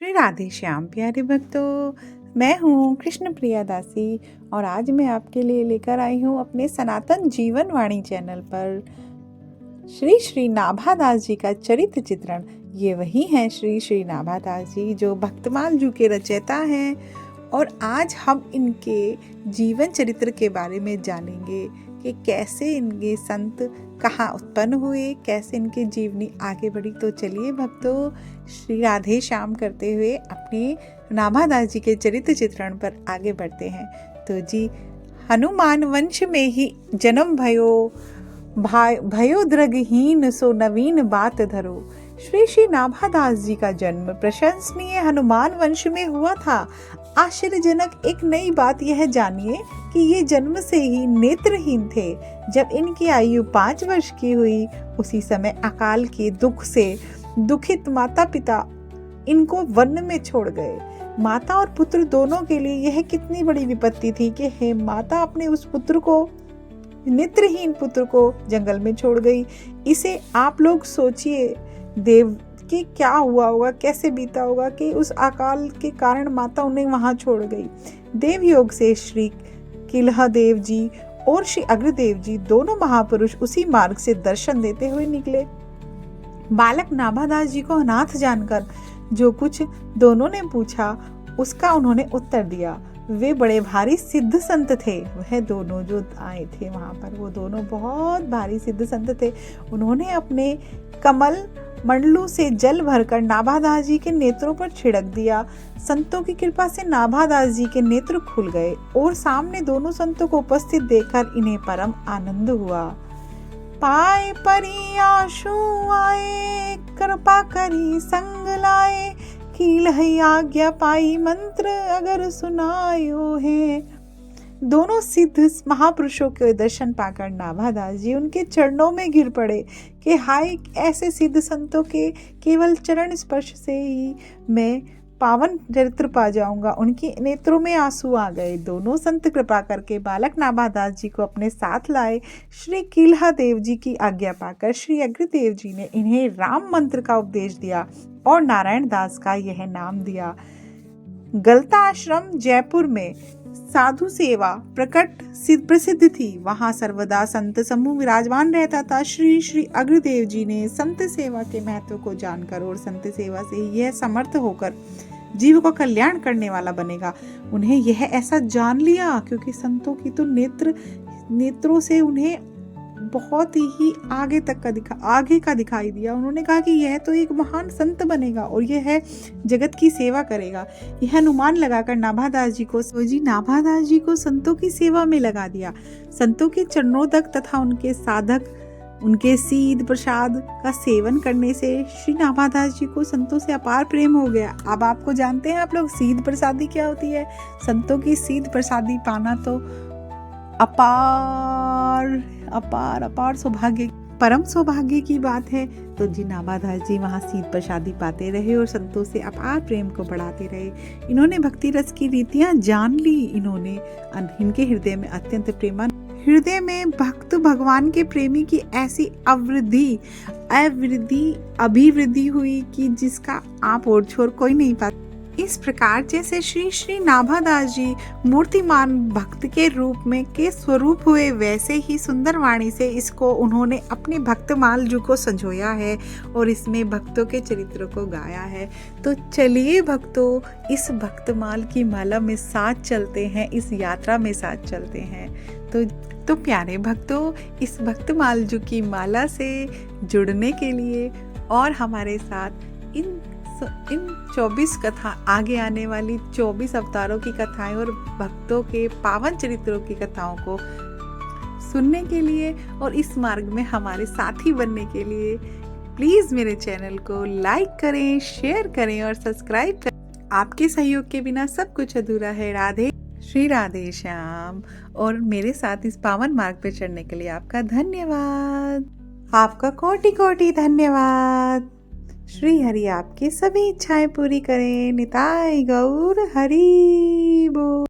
श्री राधे श्याम प्यारे भक्तों, मैं हूँ कृष्ण प्रिया दासी और आज मैं आपके लिए लेकर आई हूँ अपने सनातन जीवन वाणी चैनल पर श्री श्री नाभादास जी का चरित्र चित्रण। ये वही हैं श्री श्री नाभादास जी जो भक्तमाल जू के रचयिता हैं और आज हम इनके जीवन चरित्र के बारे में जानेंगे कि कैसे इनके संत कहाँ उत्पन्न हुए, कैसे इनकी जीवनी आगे बढ़ी। तो चलिए भक्तों, श्री राधे श्याम करते हुए अपने नाभादास जी के चरित्र चित्रण पर आगे बढ़ते हैं। तो जी, हनुमान वंश में ही जन्म भयो द्रगहीन सो नवीन बात धरो। श्री श्री नाभादास जी का जन्म प्रशंसनीय हनुमान वंश में हुआ था। आश्चर्यजनक एक नई बात यह जानिए कि ये जन्म से ही नेत्रहीन थे। जब इनकी आयु 5 वर्ष की हुई, उसी समय अकाल के दुख से दुखित माता पिता इनको वन में छोड़ गए। माता और पुत्र दोनों के लिए यह कितनी बड़ी विपत्ति थी कि हे माता अपने उस पुत्र को, नेत्रहीन पुत्र को जंगल में छोड़ गई। इसे आप लोग सोचिए, देव कि क्या हुआ होगा, कैसे बीता होगा कि उस अकाल के कारण माता उन्हें वहां छोड़ गई। देवयोग से श्री किल्हदेव जी और श्री अग्रदेव जी दोनों महापुरुष उसी मार्ग से दर्शन देते हुए निकले। बालक नाभादास जी को अनाथ जानकर जो कुछ दोनों ने पूछा उसका उन्होंने उत्तर दिया। वे बड़े भारी सिद्ध संत थे। वह दोनों जो आए थे वहां पर, वो दोनों बहुत भारी सिद्ध संत थे। उन्होंने अपने कमल मंडलू से जल भरकर नाभादास जी के नेत्रों पर छिड़क दिया। संतों की कृपा से नाभादास जी के नेत्र खुल गए और सामने दोनों संतों को उपस्थित देखकर इन्हें परम आनंद हुआ। पाए परी आशु आए, कृपा करी संग लाए, कील है आज्ञा पाई मंत्र अगर सुनायो है। दोनों सिद्ध महापुरुषों के दर्शन पाकर नाभादास जी उनके चरणों में गिर पड़े कि हाय, ऐसे सिद्ध संतों के केवल चरण स्पर्श से ही मैं पावन चरित्र पा जाऊंगा। उनके नेत्रों में आंसू आ गए। दोनों संत कृपा करके बालक नाभादास जी को अपने साथ लाए। श्री किल्हदेव जी की आज्ञा पाकर श्री अग्रदेव जी ने इन्हें राम मंत्र का उपदेश दिया और नारायण दास का यह नाम दिया। गलता आश्रम जयपुर में साधु सेवा प्रकट प्रसिद्ध थी। वहां सर्वदा संत समूह विराजमान रहता था। श्री श्री अग्रदेव जी ने संत सेवा के महत्व को जानकर और संत सेवा से यह समर्थ होकर जीव का कल्याण करने वाला बनेगा, उन्हें यह ऐसा जान लिया, क्योंकि संतों की तो नेत्रों से उन्हें बहुत ही आगे का दिखाई दिया। उन्होंने कहा कि यह तो एक महान संत बनेगा और यह है जगत की सेवा करेगा। यह अनुमान लगाकर नाभादास जी को संतों की सेवा में लगा दिया। संतों के चरणोदक तथा उनके साधक उनके सीध प्रसाद का सेवन करने से श्री नाभादास जी को संतों से अपार प्रेम हो गया। अब आपको जानते हैं आप लोग, सीध प्रसादी क्या होती है? संतों की सीध प्रसादी पाना तो अपार सौभाग्य, परम सौभाग्य की बात है। तो जी नाभादास जी वहाँ सीध प्रसादी पाते रहे और संतों से अपार प्रेम को बढ़ाते रहे। इन्होंने भक्ति रस की रीतियां जान ली। इनके हृदय में अत्यंत प्रेमा, हृदय में भक्त भगवान के प्रेमी की ऐसी अभिवृद्धि हुई कि जिसका आप और छोर कोई नहीं पाता। इस प्रकार जैसे श्री श्री नाभादास जी मूर्तिमान भक्त के रूप में के स्वरूप हुए, वैसे ही सुंदर वाणी से इसको उन्होंने अपने भक्तमाल जू को संजोया है और इसमें भक्तों के चरित्र को गाया है। तो चलिए भक्तों, इस भक्तमाल की माला में साथ चलते हैं, इस यात्रा में साथ चलते हैं। तो प्यारे भक्तों, इस भक्तमाल जू की माला से जुड़ने के लिए और हमारे साथ इन 24 कथा, आगे आने वाली 24 अवतारों की कथाएं और भक्तों के पावन चरित्रों की कथाओं को सुनने के लिए और इस मार्ग में हमारे साथी बनने के लिए प्लीज मेरे चैनल को लाइक करें, शेयर करें और सब्सक्राइब करें। आपके सहयोग के बिना सब कुछ अधूरा है। राधे श्री राधे श्याम। और मेरे साथ इस पावन मार्ग पर चढ़ने के लिए आपका धन्यवाद। आपका कोटि कोटि धन्यवाद। श्री हरि आपकी सभी इच्छाएं पूरी करें। निताय गौर हरि बोल।